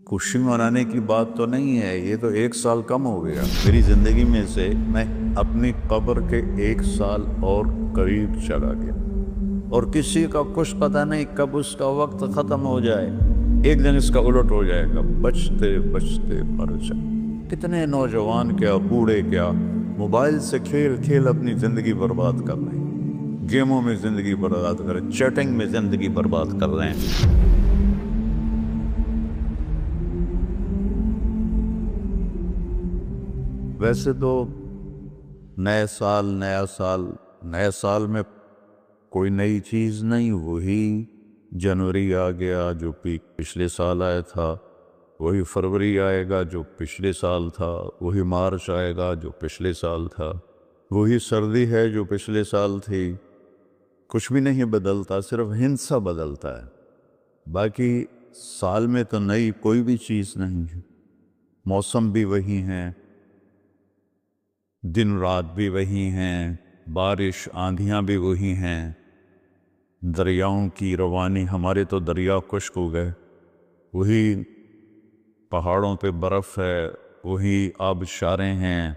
خوشی منانے کی بات تو نہیں ہے، یہ تو 1 سال کم ہو گیا میری زندگی میں سے۔ میں اپنی قبر کے 1 سال اور قریب چلا گیا، اور کسی کا کچھ پتہ نہیں کب اس کا وقت ختم ہو جائے۔ ایک دن اس کا الٹ ہو جائے گا، بچتے بچتے مر جائے۔ کتنے نوجوان کیا بوڑھے کیا موبائل سے کھیل کھیل اپنی زندگی برباد کر رہے ہیں، گیموں میں زندگی برباد کر رہے ہیں، چیٹنگ میں زندگی برباد کر رہے ہیں۔ ویسے تو نئے سال نئے سال میں کوئی نئی چیز نہیں، وہی جنوری آ گیا جو پچھلے سال آیا تھا، وہی فروری آئے گا جو پچھلے سال تھا، وہی مارچ آئے گا جو پچھلے سال تھا، وہی سردی ہے جو پچھلے سال تھی۔ کچھ بھی نہیں بدلتا، صرف ہندسہ بدلتا ہے، باقی سال میں تو نئی کوئی بھی چیز نہیں ہے۔ موسم بھی وہی ہیں، دن رات بھی وہی ہیں، بارش آندھیاں بھی وہی ہیں، دریاؤں کی روانی، ہمارے تو دریا خشک ہو گئے، وہی پہاڑوں پہ برف ہے، وہی آبشاریں ہیں،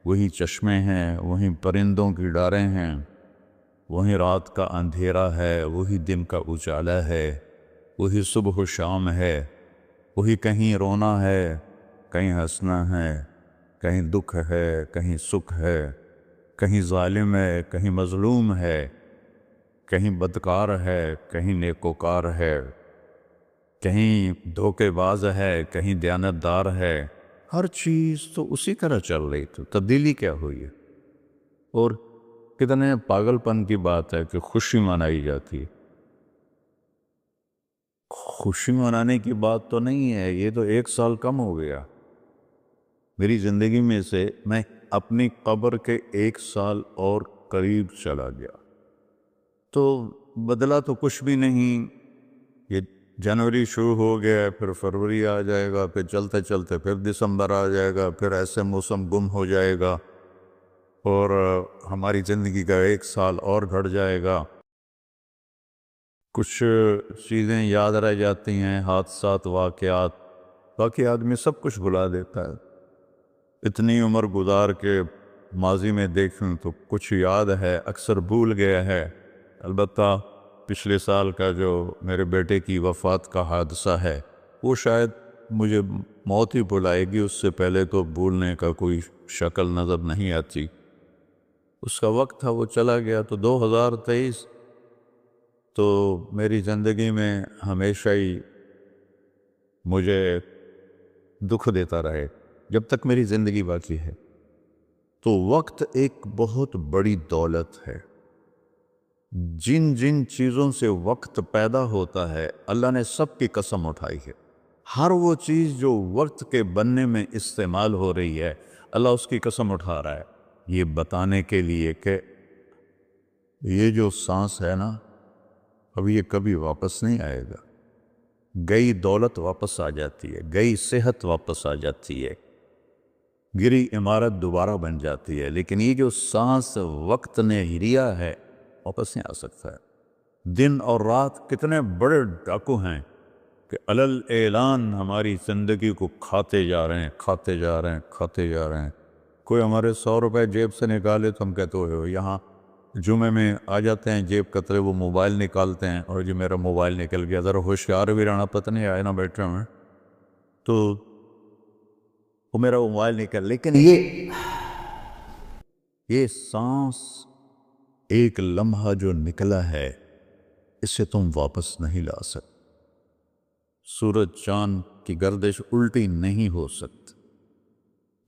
وہی چشمے ہیں، وہی پرندوں کی ڈاریں ہیں، وہی رات کا اندھیرا ہے، وہی دن کا اجالا ہے، وہی صبح و شام ہے، وہی کہیں رونا ہے، کہیں ہنسنا ہے، کہیں دکھ ہے، کہیں سکھ ہے، کہیں ظالم ہے، کہیں مظلوم ہے، کہیں بدکار ہے، کہیں نیکوکار ہے، کہیں دھوکے باز ہے، کہیں دیانتدار ہے۔ ہر چیز تو اسی طرح چل رہی، تو تبدیلی کیا ہوئی ہے؟ اور کتنے پاگل پن کی بات ہے کہ خوشی منائی جاتی ہے۔ خوشی منانے کی بات تو نہیں ہے، یہ تو 1 سال کم ہو گیا میری زندگی میں سے۔ میں اپنی قبر کے 1 سال اور قریب چلا گیا، تو بدلا تو کچھ بھی نہیں۔ یہ جنوری شروع ہو گیا، پھر فروری آ جائے گا، پھر چلتے چلتے پھر دسمبر آ جائے گا، پھر ایسے موسم گم ہو جائے گا، اور ہماری زندگی کا 1 سال اور گھٹ جائے گا۔ کچھ چیزیں یاد رہ جاتی ہیں، حادثات، واقعات، باقی آدمی سب کچھ بھلا دیتا ہے۔ اتنی عمر گزار کے ماضی میں دیکھیں تو کچھ یاد ہے، اکثر بھول گیا ہے۔ البتہ پچھلے سال کا جو میرے بیٹے کی وفات کا حادثہ ہے، وہ شاید مجھے موت ہی بھلائے گی، اس سے پہلے تو بھولنے کا کوئی شکل نظر نہیں آتی۔ اس کا وقت تھا، وہ چلا گیا۔ تو 2023 تو میری زندگی میں ہمیشہ ہی مجھے دکھ دیتا رہے جب تک میری زندگی باقی ہے۔ تو وقت ایک بہت بڑی دولت ہے۔ جن جن چیزوں سے وقت پیدا ہوتا ہے، اللہ نے سب کی قسم اٹھائی ہے۔ ہر وہ چیز جو وقت کے بننے میں استعمال ہو رہی ہے، اللہ اس کی قسم اٹھا رہا ہے، یہ بتانے کے لیے کہ یہ جو سانس ہے نا، اب یہ کبھی واپس نہیں آئے گا۔ گئی دولت واپس آ جاتی ہے، گئی صحت واپس آ جاتی ہے، گری عمارت دوبارہ بن جاتی ہے، لیکن یہ جو سانس وقت نے لیا ہے واپس نہیں آ سکتا ہے۔ دن اور رات کتنے بڑے ڈاکو ہیں کہ علل اعلان ہماری زندگی کو کھاتے جا رہے ہیں، کھاتے جا رہے ہیں، کھاتے جا رہے ہیں۔ کوئی ہمارے 100 روپے جیب سے نکالے تو ہم کہتے ہو یہاں جمعے میں آ جاتے ہیں جیب کترے، وہ موبائل نکالتے ہیں، اور جی میرا موبائل نکل گیا، ذرا ہوشیار بھی رہنا، پتہ نہیں آئے نہ بیٹھے ہوئے تو وہ میرا موبائل نکل۔ لیکن یہ سانس ایک لمحہ جو نکلا ہے، اسے تم واپس نہیں لا سکتے۔ سورج چاند کی گردش الٹی نہیں ہو سکتی۔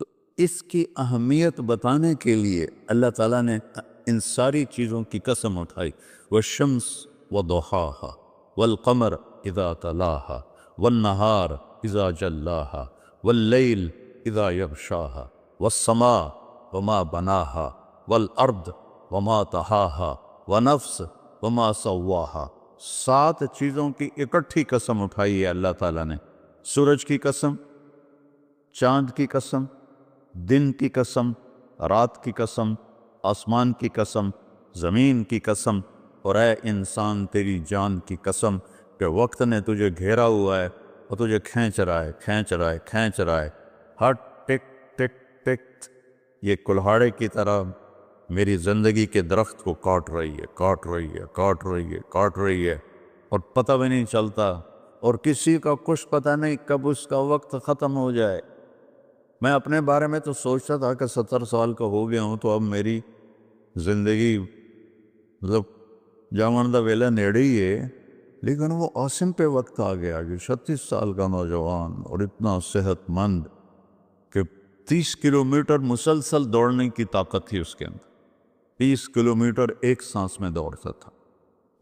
تو اس کی اہمیت بتانے کے لیے اللہ تعالیٰ نے ان ساری چیزوں کی قسم اٹھائی۔ والشمس وضحاها والقمر اذا تلاها والنہار اذا جلاها واللیل اذا یغشاها والسماء وما بناها والارض وما طحاها ونفس وما سواها۔ 7 چیزوں کی اکٹھی قسم اٹھائی ہے اللہ تعالیٰ نے۔ سورج کی قسم، چاند کی قسم، دن کی قسم، رات کی قسم، آسمان کی قسم، زمین کی قسم، اور اے انسان تیری جان کی قسم کہ وقت نے تجھے گھیرا ہوا ہے، اور تجھے کھینچ رہا ہے، ہر ٹک ٹک ٹک یہ کلہاڑے کی طرح میری زندگی کے درخت کو کاٹ رہی ہے اور پتہ بھی نہیں چلتا، اور کسی کا کچھ پتہ نہیں کب اس کا وقت ختم ہو جائے۔ میں اپنے بارے میں تو سوچتا تھا کہ 70 سال کا ہو گیا ہوں، تو اب میری زندگی مطلب جامندہ ویلا نیڑے ہی ہے، لیکن وہ عاصم پہ وقت آ گیا جو 36 سال کا نوجوان اور اتنا صحت مند کہ 30 کلومیٹر مسلسل دوڑنے کی طاقت تھی اس کے اندر، 30 کلومیٹر ایک سانس میں دوڑتا تھا،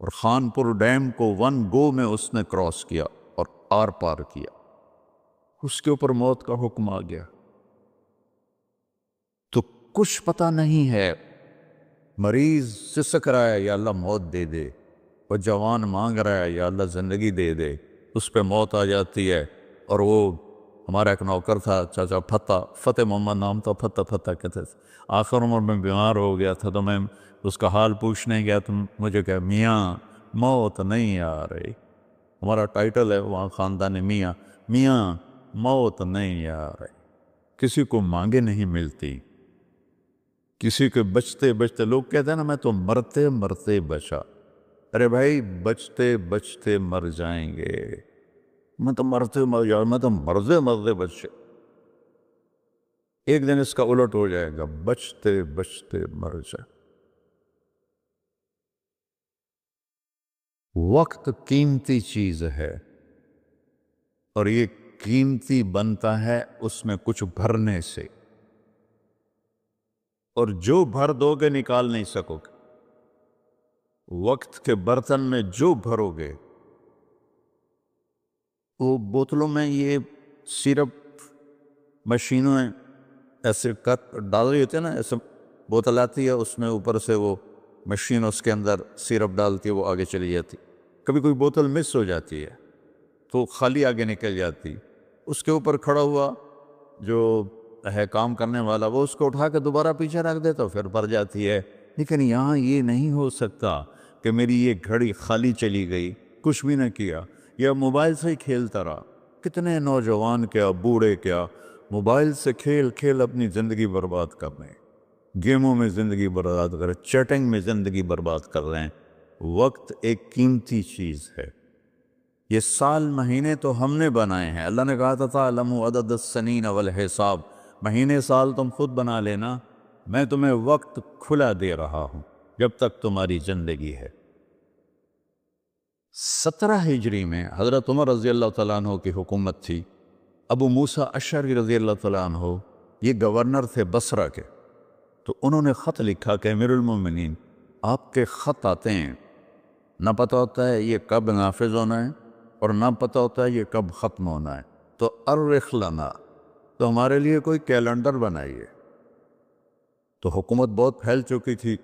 اور خانپور ڈیم کو 1 گو میں اس نے کراس کیا اور آر پار کیا۔ اس کے اوپر موت کا حکم آ گیا تو کچھ پتہ نہیں ہے، مریض سسک رہا ہے یا اللہ موت دے دے، وہ جوان مانگ رہا ہے یا اللہ زندگی دے دے، اس پہ موت آ جاتی ہے۔ اور وہ ہمارا ایک نوکر تھا چاچا فتح محمد نام تھا، فتح کہتے تھے، آخر عمر میں بیمار ہو گیا تھا، تو میں اس کا حال پوچھنے گیا تو مجھے کہا میاں موت نہیں آ رہی، ہمارا ٹائٹل ہے وہاں خاندان میاں موت نہیں آ رہی، کسی کو مانگے نہیں ملتی، کسی کے بچتے لوگ کہتے ہیں نا میں تو مرتے مرتے بچا، ارے بھائی بچتے مر جائیں گے، میں تو مرتے بچے، ایک دن اس کا الٹ ہو جائے گا، بچتے مر جائے۔ وقت قیمتی چیز ہے، اور یہ قیمتی بنتا ہے اس میں کچھ بھرنے سے، اور جو بھر دو گے نکال نہیں سکو گے، وقت کے برتن میں جو بھرو گے، وہ بوتلوں میں یہ سیرپ مشینوں ہیں ایسے ڈال رہی ہوتی ہے نا، ایسے بوتل آتی ہے، اس میں اوپر سے وہ مشین اس کے اندر سیرپ ڈالتی ہے، وہ آگے چلی جاتی، کبھی کوئی بوتل مس ہو جاتی ہے تو خالی آگے نکل جاتی، اس کے اوپر کھڑا ہوا جو ہے کام کرنے والا، وہ اس کو اٹھا کے دوبارہ پیچھے رکھ دیتا پھر بھر جاتی ہے۔ لیکن یہاں یہ نہیں ہو سکتا کہ میری یہ گھڑی خالی چلی گئی، کچھ بھی نہ کیا، یا موبائل سے ہی کھیلتا رہا۔ کتنے نوجوان کیا بوڑھے کیا موبائل سے کھیل اپنی زندگی برباد کر رہے ہیں، گیموں میں زندگی برباد کر رہے ہیں، چیٹنگ میں زندگی برباد کر رہے ہیں۔ وقت ایک قیمتی چیز ہے، یہ سال مہینے تو ہم نے بنائے ہیں، اللہ نے کہا تھا تعلموا عدد السنین والحساب، مہینے سال تم خود بنا لینا، میں تمہیں وقت کھلا دے رہا ہوں جب تک تمہاری زندگی ہے۔ 17 ہجری میں حضرت عمر رضی اللہ تعالیٰ عنہ کی حکومت تھی، ابو موسیٰ اشعری رضی اللہ تعالیٰ عنہ یہ گورنر تھے بصرہ کے، تو انہوں نے خط لکھا کہ امیر المومنین آپ کے خط آتے ہیں، نہ پتہ ہوتا ہے یہ کب نافذ ہونا ہے اور نہ پتہ ہوتا ہے یہ کب ختم ہونا ہے، تو ارخ لنا، تو ہمارے لیے کوئی کیلنڈر بنائیے۔ تو حکومت بہت پھیل چکی تھی،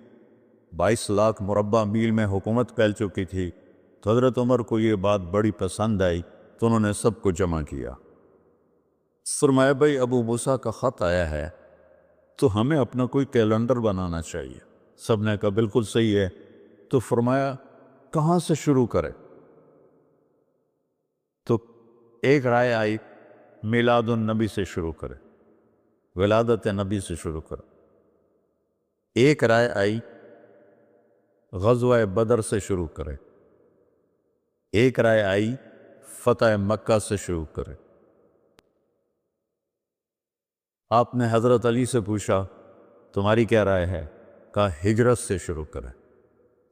22 لاکھ مربع میل میں حکومت پھیل چکی تھی، تو حضرت عمر کو یہ بات بڑی پسند آئی، تو انہوں نے سب کو جمع کیا، فرمایا بھائی ابو موسیٰ کا خط آیا ہے تو ہمیں اپنا کوئی کیلنڈر بنانا چاہیے۔ سب نے کہا بالکل صحیح ہے، تو فرمایا کہاں سے شروع کرے؟ تو ایک رائے آئی میلاد النبی سے شروع کرے، ولادت نبی سے شروع کرے۔ ایک رائے آئی غزوہ بدر سے شروع کرے، ایک رائے آئی فتح مکہ سے شروع کرے۔ آپ نے حضرت علی سے پوچھا تمہاری کیا رائے ہے؟ کہا ہجرت سے شروع کریں،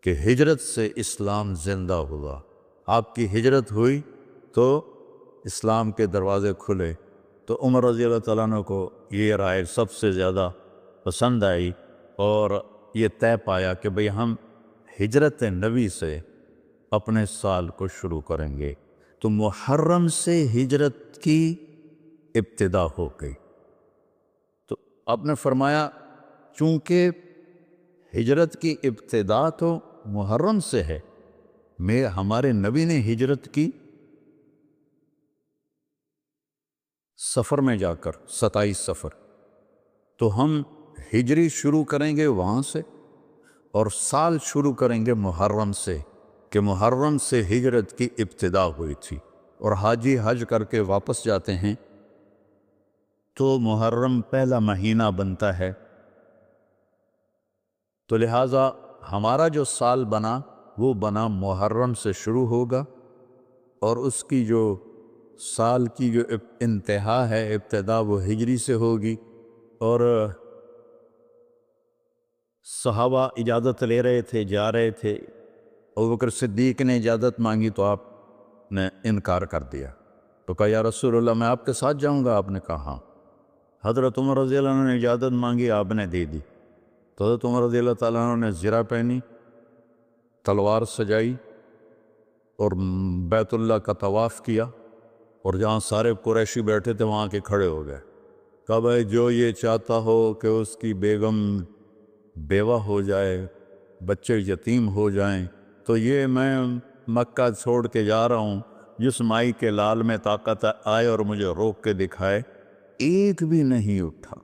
کہ ہجرت سے اسلام زندہ ہوا، آپ کی ہجرت ہوئی تو اسلام کے دروازے کھلے۔ تو عمر رضی اللہ تعالیٰ عنہ کو یہ رائے سب سے زیادہ پسند آئی، اور یہ طے پایا کہ بھئی ہم ہجرت نبی سے اپنے سال کو شروع کریں گے۔ تو محرم سے ہجرت کی ابتدا ہو گئی۔ تو آپ نے فرمایا چونکہ ہجرت کی ابتدا تو محرم سے ہے، ہمارے نبی نے ہجرت کی سفر میں جا کر، 27 سفر، تو ہم ہجری شروع کریں گے وہاں سے، اور سال شروع کریں گے محرم سے، کہ محرم سے ہجرت کی ابتدا ہوئی تھی۔ اور حاجی حج کر کے واپس جاتے ہیں تو محرم پہلا مہینہ بنتا ہے، تو لہٰذا ہمارا جو سال بنا وہ بنا محرم سے شروع ہوگا، اور اس کی جو سال کی جو انتہا ہے، ابتدا، وہ ہجری سے ہوگی۔ اور صحابہ اجازت لے رہے تھے، جا رہے تھے، ابوبکر صدیق نے اجازت مانگی تو آپ نے انکار کر دیا، تو کہا یا رسول اللہ میں آپ کے ساتھ جاؤں گا، آپ نے کہا ہاں۔ حضرت عمر رضی اللہ عنہ نے اجازت مانگی، آپ نے دے دی، تو حضرت عمر رضی اللہ تعالیٰ عنہ نے زرہ پہنی، تلوار سجائی اور بیت اللہ کا طواف کیا، اور جہاں سارے قریشی بیٹھے تھے وہاں کے کھڑے ہو گئے، کہا بھائی جو یہ چاہتا ہو کہ اس کی بیگم بیوہ ہو جائے، بچے یتیم ہو جائیں، تو یہ میں مکہ چھوڑ کے جا رہا ہوں، جس مائی کے لال میں طاقت آئے اور مجھے روک کے دکھائے۔ ایک بھی نہیں اٹھا،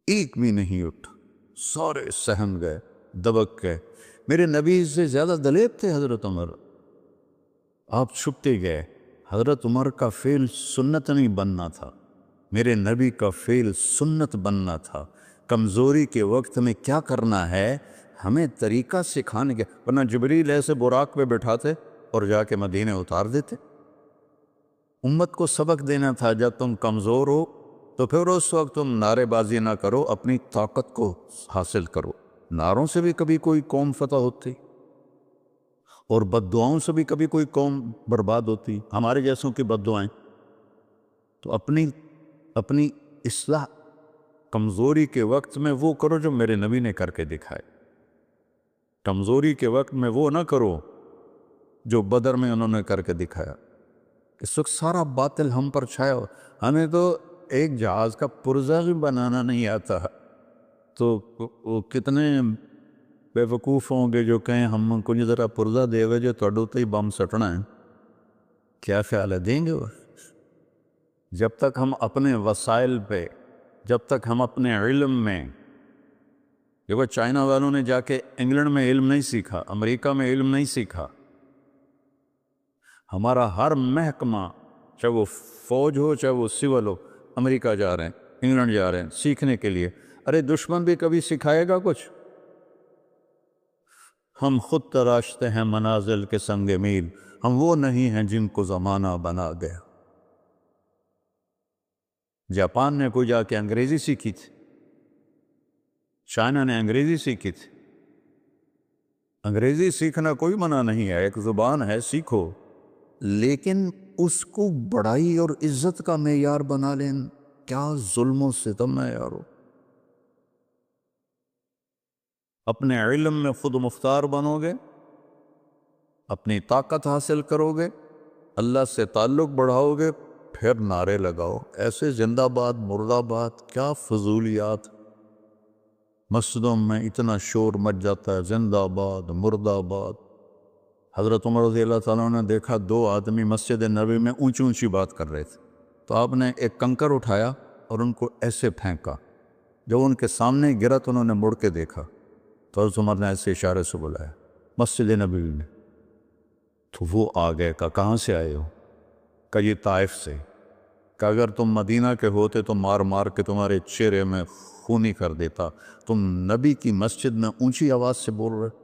ایک بھی نہیں اٹھا، سارے سہم گئے، دبک گئے۔ میرے نبی سے زیادہ دلیر تھے حضرت عمر، آپ چھپتے گئے۔ حضرت عمر کا فعل سنت نہیں بننا تھا، میرے نبی کا فعل سنت بننا تھا۔ کمزوری کے وقت میں کیا کرنا ہے ہمیں طریقہ سکھانے کے، ورنہ جبریل ایسے براق پہ بٹھاتے اور جا کے مدینے اتار دیتے۔ امت کو سبق دینا تھا، جب تم کمزور ہو تو پھر اس وقت تم نعرے بازی نہ کرو، اپنی طاقت کو حاصل کرو۔ نعروں سے بھی کبھی کوئی قوم فتح ہوتی، اور بد دعاؤں سے بھی کبھی کوئی قوم برباد ہوتی، ہمارے جیسوں کی بد دعائیں۔ تو اپنی اصلاح کمزوری کے وقت میں وہ کرو جو میرے نبی نے کر کے دکھائے، کمزوری کے وقت میں وہ نہ کرو جو بدر میں انہوں نے کر کے دکھایا۔ اس وقت سارا باطل ہم پر چھایا ہو، ہمیں تو ایک جہاز کا پرزہ بھی بنانا نہیں آتا، تو وہ کتنے بے وقوف ہوں گے جو کہیں ہم کو ذرا پرزہ دے ہوئے جو توڑو تو ہی بم سٹنا ہے، کیا خیال ہے دیں گے وہ؟ جب تک ہم اپنے وسائل پہ، جب تک ہم اپنے علم میں، دیکھو چائنا والوں نے جا کے انگلینڈ میں علم نہیں سیکھا، امریکہ میں علم نہیں سیکھا۔ ہمارا ہر محکمہ، چاہے وہ فوج ہو چاہے وہ سول ہو، امریکہ جا رہے ہیں، انگلینڈ جا رہے ہیں سیکھنے کے لیے۔ ارے دشمن بھی کبھی سکھائے گا کچھ؟ ہم خود تراشتے ہیں منازل کے سنگ میل، ہم وہ نہیں ہیں جن کو زمانہ بنا گیا۔ جاپان نے کوئی جا کے انگریزی سیکھی تھی، چائنا نے انگریزی سیکھی تھی۔ انگریزی سیکھنا کوئی منع نہیں ہے، ایک زبان ہے، سیکھو، لیکن اس کو بڑائی اور عزت کا معیار بنا لیں، کیا ظلم و ستم ہے یارو۔ اپنے علم میں خود مختار بنو گے، اپنی طاقت حاصل کرو گے، اللہ سے تعلق بڑھاؤ گے، پھر نعرے لگاؤ، ایسے زندہ باد مردہ باد، کیا فضولیات۔ مسجدوں میں اتنا شور مچ جاتا ہے، زندہ باد مردہ باد۔ حضرت عمر رضی اللہ تعالیٰ نے دیکھا دو آدمی مسجد نبوی میں اونچی اونچی بات کر رہے تھے، تو آپ نے ایک کنکر اٹھایا اور ان کو ایسے پھینکا، جب ان کے سامنے گرا تو انہوں نے مڑ کے دیکھا، تو حضرت عمر نے ایسے اشارے سے بلایا مسجد نبوی میں، تو وہ آ گئے، کہا کہاں سے آئے ہو؟ کہا یہ طائف سے۔ کہ اگر تم مدینہ کے ہوتے تو مار مار کے تمہارے چہرے میں خونی کر دیتا، تم نبی کی مسجد میں اونچی آواز سے بول رہے۔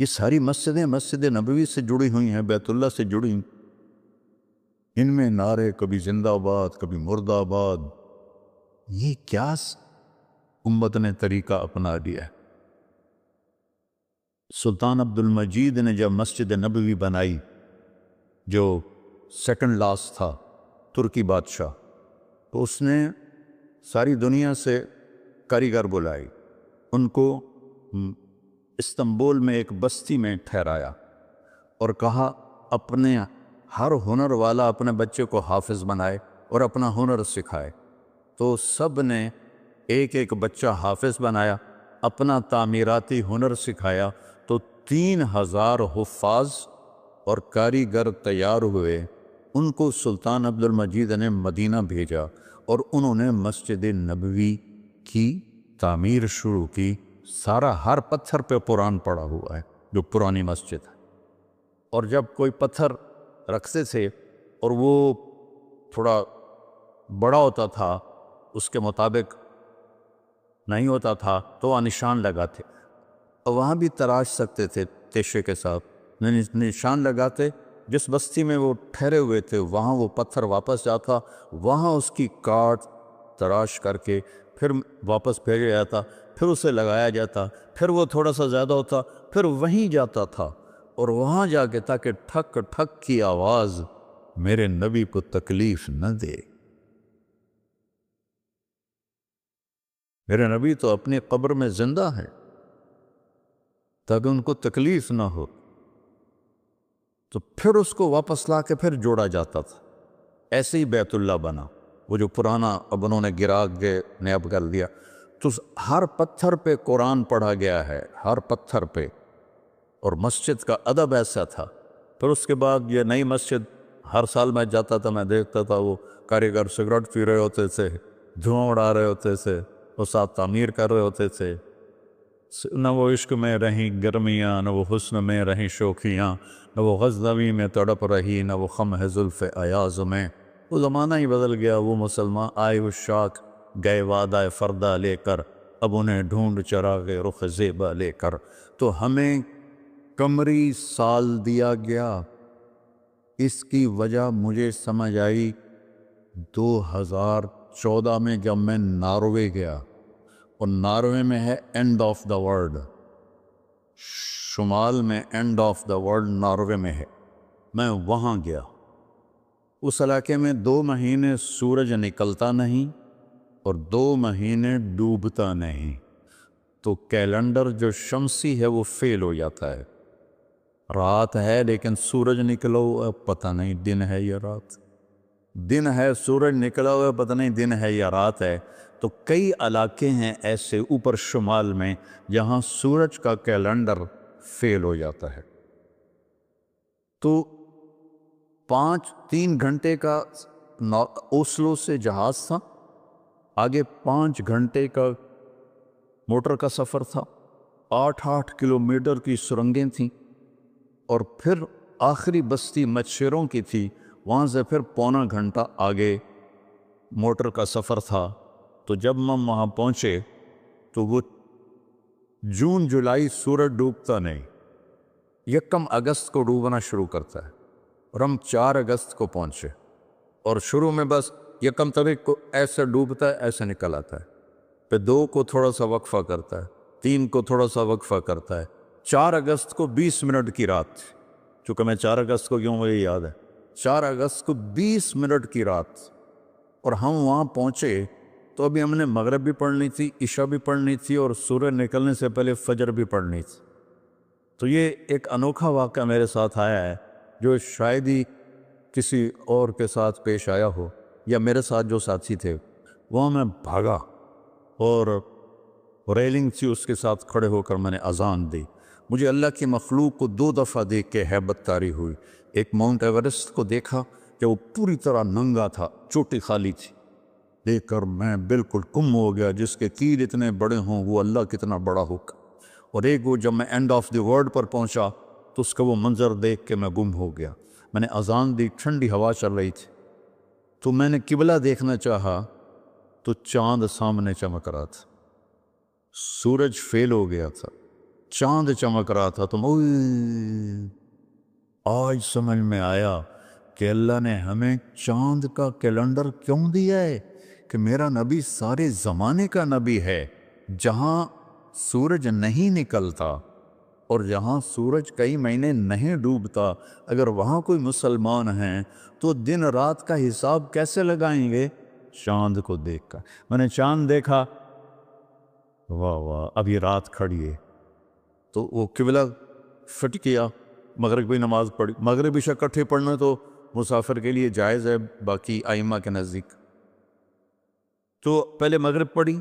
یہ ساری مسجدیں مسجد نبوی سے جڑی ہوئی ہیں، بیت اللہ سے جڑی، ان میں نعرے کبھی زندہ باد کبھی مردہ باد، یہ کیا امت نے طریقہ اپنا لیا ہے۔ سلطان عبد المجید نے جب مسجد نبوی بنائی، جو سیکنڈ لاسٹ تھا ترکی بادشاہ، تو اس نے ساری دنیا سے کاریگر بلائی، ان کو استنبول میں ایک بستی میں ٹھہرایا اور کہا اپنے ہر ہنر والا اپنے بچے کو حافظ بنائے اور اپنا ہنر سکھائے۔ تو سب نے ایک ایک بچہ حافظ بنایا، اپنا تعمیراتی ہنر سکھایا، تو 3000 حفاظ اور کاریگر تیار ہوئے۔ ان کو سلطان عبد المجید نے مدینہ بھیجا اور انہوں نے مسجد نبوی کی تعمیر شروع کی۔ سارا ہر پتھر پہ قرآن پڑا ہوا ہے، جو پرانی مسجد ہے۔ اور جب کوئی پتھر رکھتے تھے اور وہ تھوڑا بڑا ہوتا تھا، اس کے مطابق نہیں ہوتا تھا، تو وہ نشان لگاتے، اور وہاں بھی تراش سکتے تھے تیشے کے ساتھ، نشان لگاتے۔ جس بستی میں وہ ٹھہرے ہوئے تھے وہاں وہ پتھر واپس جاتا، وہاں اس کی کاٹ تراش کر کے پھر واپس بھیجا جاتا، پھر اسے لگایا جاتا، پھر وہ تھوڑا سا زیادہ ہوتا، پھر وہیں جاتا تھا، اور وہاں جا کے تاکہ ٹھک ٹھک کی آواز میرے نبی کو تکلیف نہ دے۔ میرے نبی تو اپنی قبر میں زندہ ہے تاکہ ان کو تکلیف نہ ہو، تو پھر اس کو واپس لا کے پھر جوڑا جاتا تھا۔ ایسے ہی بیت اللہ بنا، وہ جو پرانا اب انہوں نے گرا کے نیب کر دیا، تو ہر پتھر پہ قرآن پڑھا گیا ہے، ہر پتھر پہ، اور مسجد کا ادب ایسا تھا۔ پھر اس کے بعد یہ نئی مسجد، ہر سال میں جاتا تھا، میں دیکھتا تھا وہ کاریگر سگریٹ پی رہے ہوتے تھے، دھواں اڑا رہے ہوتے تھے، وہ ساتھ تعمیر کر رہے ہوتے تھے۔ نہ وہ عشق میں رہیں گرمیاں، نہ وہ حسن میں رہیں شوخیاں، نہ وہ غزنوی میں تڑپ رہی، نہ وہ خم ہے زلف ایاز میں۔ وہ زمانہ ہی بدل گیا، وہ مسلمان آئے عشاق گئے وعدہ فردہ لے کر، اب انہیں ڈھونڈ چراغ رخ زیبا لے کر۔ تو ہمیں قمری سال دیا گیا، اس کی وجہ مجھے سمجھ آئی 2014 میں جب میں ناروے گیا، اور ناروے میں ہے اینڈ آف دا ورلڈ، شمال میں and of the world Norway میں ہے۔ میں وہاں گیا، اس علاقے میں 2 مہینے سورج نکلتا نہیں اور 2 مہینے ڈوبتا نہیں، تو کیلنڈر جو شمسی ہے وہ فیل ہو جاتا ہے۔ رات ہے لیکن سورج نکلا ہوا پتہ نہیں دن ہے یا رات، دن ہے سورج نکلا ہوا پتہ نہیں دن ہے یا رات ہے۔ تو کئی علاقے ہیں ایسے اوپر شمال میں جہاں سورج کا کیلنڈر فیل ہو جاتا ہے۔ تو 3 گھنٹے کا اوسلو سے جہاز تھا، آگے 5 گھنٹے کا موٹر کا سفر تھا، 8 کلومیٹر کی سرنگیں تھیں، اور پھر آخری بستی مچھروں کی تھی، وہاں سے پھر 1.25 گھنٹہ آگے موٹر کا سفر تھا۔ تو جب ہم وہاں پہنچے تو وہ جون جولائی سورج ڈوبتا نہیں، 1 اگست کو ڈوبنا شروع کرتا ہے، اور ہم 4 اگست کو پہنچے، اور شروع میں بس 1 تاریخ کو ایسے ڈوبتا ہے ایسے نکل آتا ہے، پھر 2 کو تھوڑا سا وقفہ کرتا ہے، 3 کو تھوڑا سا وقفہ کرتا ہے، 4 اگست کو 20 منٹ کی رات تھی، چونکہ میں 4 اگست کو کیوں مجھے یاد ہے، 4 اگست کو 20 منٹ کی رات، اور ہم وہاں پہنچے تو ابھی ہم نے مغرب بھی پڑھنی تھی، عشاء بھی پڑھنی تھی، اور سورج نکلنے سے پہلے فجر بھی پڑھنی تھی۔ تو یہ ایک انوکھا واقعہ میرے ساتھ آیا ہے جو شاید ہی کسی اور کے ساتھ پیش آیا ہو، یا میرے ساتھ جو ساتھی تھے وہاں میں بھاگا، اور ریلنگ تھی اس کے ساتھ کھڑے ہو کر میں نے اذان دی۔ مجھے اللہ کی مخلوق کو 2 دفعہ دیکھ کے ہیبت طاری ہوئی۔ ایک ماؤنٹ ایورسٹ کو دیکھا کہ وہ پوری طرح ننگا تھا، چوٹی خالی تھی، دیکھ کر میں بالکل گم ہو گیا، جس کے تیر اتنے بڑے ہوں وہ اللہ کتنا بڑا ہوگا۔ اور ایک وہ جب میں اینڈ آف دی ورلڈ پر پہنچا تو اس کا وہ منظر دیکھ کے میں گم ہو گیا۔ میں نے اذان دی، ٹھنڈی ہوا چل رہی تھی، تو میں نے قبلہ دیکھنا چاہا تو چاند سامنے چمک رہا تھا، سورج فیل ہو گیا تھا، چاند چمک رہا تھا۔ تو آج سمجھ میں آیا کہ اللہ نے ہمیں چاند کا کیلنڈر کیوں دیا ہے، کہ میرا نبی سارے زمانے کا نبی ہے۔ جہاں سورج نہیں نکلتا اور جہاں سورج کئی مہینے نہیں ڈوبتا، اگر وہاں کوئی مسلمان ہیں تو دن رات کا حساب کیسے لگائیں گے؟ چاند کو دیکھ کر۔ میں نے چاند دیکھا، واہ واہ اب یہ رات کھڑی ہے، تو وہ قبلہ فٹ کیا، مغرب کی نماز پڑھی۔ مغرب عشاء اکٹھے پڑھنا تو مسافر کے لیے جائز ہے باقی ائمہ کے نزدیک، تو پہلے مغرب پڑھی،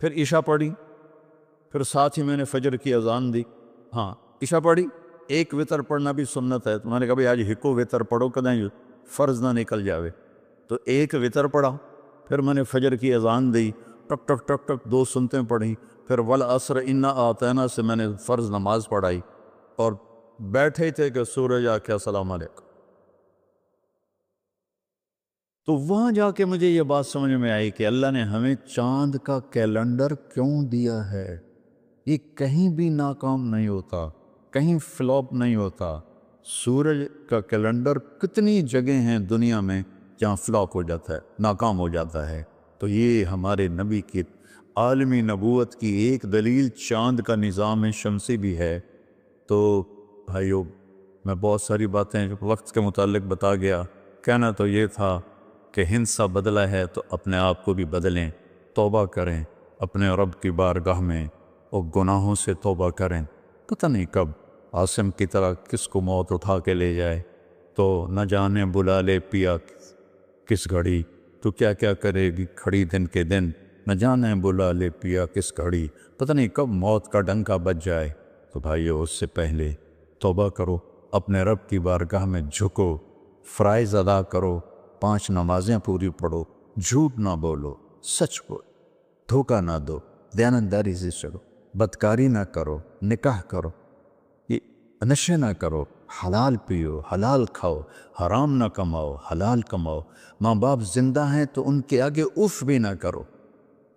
پھر عشاء پڑھی، پھر ساتھ ہی میں نے فجر کی اذان دی۔ ہاں عشاء پڑھی، ایک وتر پڑھنا بھی سنت ہے، تو میں نے کہا بھائی آج ہکو وتر پڑھو کدیں فرض نہ نکل جاوے، تو ایک وتر پڑھا۔ پھر میں نے فجر کی اذان دی، ٹک ٹک ٹک ٹک 2 سنتیں پڑھی، پھر والعصر انا اعطینا سے میں نے فرض نماز پڑھائی، اور بیٹھے تھے کہ سورج آ کے السلام علیکم. تو وہاں جا کے مجھے یہ بات سمجھ میں آئی کہ اللہ نے ہمیں چاند کا کیلنڈر کیوں دیا ہے. یہ کہیں بھی ناکام نہیں ہوتا، کہیں فلاپ نہیں ہوتا. سورج کا کیلنڈر کتنی جگہ ہیں دنیا میں جہاں فلاپ ہو جاتا ہے، ناکام ہو جاتا ہے. تو یہ ہمارے نبی کی عالمی نبوت کی ایک دلیل چاند کا نظام شمسی بھی ہے. تو بھائیو، میں بہت ساری باتیں وقت کے متعلق بتا گیا. کہنا تو یہ تھا کہ ہندسہ بدلا ہے تو اپنے آپ کو بھی بدلیں، توبہ کریں اپنے رب کی بارگاہ میں اور گناہوں سے توبہ کریں. پتہ نہیں کب عاصم کی طرح کس کو موت اٹھا کے لے جائے. تو نہ جانے بلا لے پیا کس گھڑی، تو کیا کیا کرے گی کھڑی دن کے دن. نہ جانے بلا لے پیا کس گھڑی، پتہ نہیں کب موت کا ڈنکا بج جائے. تو بھائیو، اس سے پہلے توبہ کرو، اپنے رب کی بارگاہ میں جھکو، فرائض ادا کرو، 5 نمازیں پوری پڑھو، جھوٹ نہ بولو، سچ بولو، دھوکہ نہ دو، دیانتداری سے چلو، بدکاری نہ کرو، نکاح کرو، نشے نہ کرو، حلال پیو، حلال کھاؤ، حرام نہ کماؤ، حلال کماؤ. ماں باپ زندہ ہیں تو ان کے آگے اف بھی نہ کرو.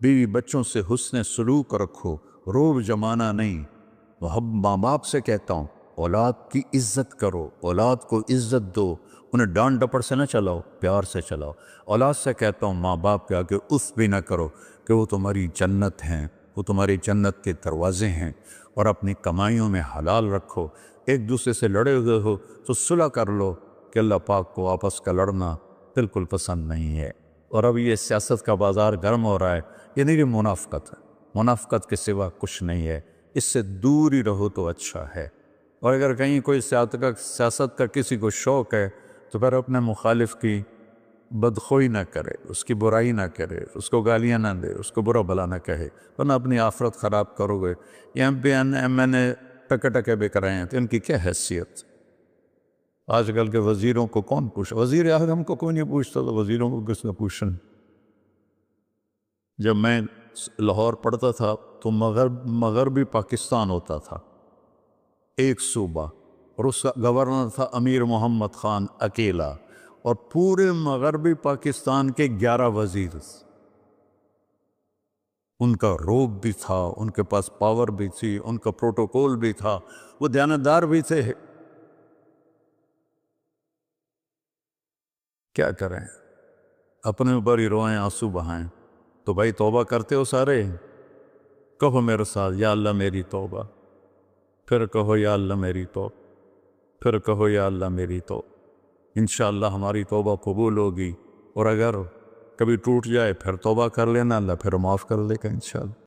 بیوی بچوں سے حسن سلوک رکھو، روب جمانا نہیں. ماں باپ سے کہتا ہوں، اولاد کی عزت کرو، اولاد کو عزت دو، انہیں ڈانٹ ڈپٹ سے نہ چلاؤ، پیار سے چلاؤ. اولاد سے کہتا ہوں، ماں باپ کے آگے اف بھی نہ کرو کہ وہ تمہاری جنت ہیں، وہ تمہاری جنت کے دروازے ہیں. اور اپنی کمائیوں میں حلال رکھو. ایک دوسرے سے لڑے ہوئے ہو تو صلح کر لو، کہ اللہ پاک کو آپس کا لڑنا بالکل پسند نہیں ہے. اور اب یہ سیاست کا بازار گرم ہو رہا ہے، یہ نہیں منافقت ہے، منافقت کے سوا کچھ نہیں ہے. اس سے دور ہی رہو تو اچھا ہے. اور اگر کہیں کوئی سیاست کا کسی کو شوق ہے تو پھر اپنے مخالف کی بدخوئی نہ کرے، اس کی برائی نہ کرے، اس کو گالیاں نہ دے، اس کو برا بھلا نہ کہے، ورنہ اپنی آخرت خراب کرو گے. یہ ایم این اے ٹکے ٹکے بک رہے ہیں تو ان کی کیا حیثیت؟ آج کل کے وزیروں کو کون پوچھا؟ وزیر اعظم کو کوئی نہیں پوچھتا، تو وزیروں کو کس نے پوچھنا؟ جب میں لاہور پڑھتا تھا تو مغربی پاکستان ہوتا تھا ایک صوبہ، اور اس کا گورنر تھا امیر محمد خان اکیلا، اور پورے مغربی پاکستان کے 11 وزیر. ان کا روب بھی تھا، ان کے پاس پاور بھی تھی، ان کا پروٹوکول بھی تھا، وہ دیانتدار بھی تھے. کیا کریں؟ اپنے اوپر ہی روئیں، آنسو بہائیں. تو بھائی توبہ کرتے ہو سارے؟ کہو میرے ساتھ، یا اللہ میری توبہ. پھر کہو یا اللہ میری توبہ. پھر کہو یا اللہ میری توبہ. انشاءاللہ ہماری توبہ قبول ہوگی. اور اگر کبھی ٹوٹ جائے پھر توبہ کر لینا، اللہ پھر معاف کر لے گا انشاءاللہ.